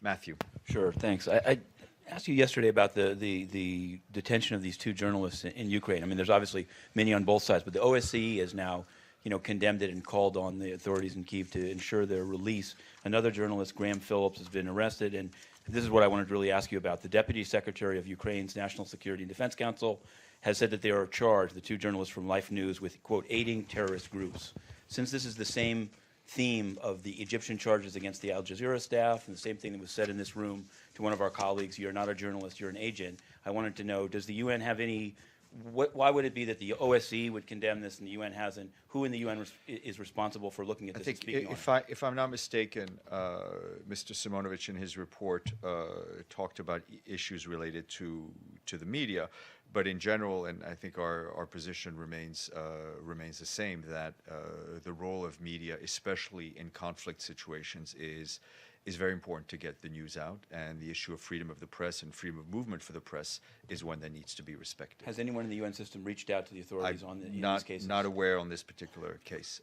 Matthew. Sure, thanks. I asked you yesterday about the detention of these two journalists in Ukraine. I mean, there's obviously many on both sides, but the OSCE has now, condemned it and called on the authorities in Kyiv to ensure their release. Another journalist, Graham Phillips, has been arrested, and this is what I wanted to really ask you about. The Deputy Secretary of Ukraine's National Security and Defense Council has said that they are charged, the two journalists from LifeNews, with, quote, aiding terrorist groups. Since this is the same theme of the Egyptian charges against the Al Jazeera staff, and the same thing that was said in this room to one of our colleagues, you're not a journalist, you're an agent. I wanted to know, does the UN have any, why would it be that the OSCE would condemn this and the UN hasn't? Who in the UN is responsible for looking at this and speaking on it? If I'm not mistaken, Mr. Šimonovic in his report talked about issues related to the media, but in general, and I think our position remains the same, that the role of media, especially in conflict situations, is very important to get the news out, and the issue of freedom of the press and freedom of movement for the press is one that needs to be respected. Has anyone in the UN system reached out to the authorities on in these cases? Not aware on this particular case.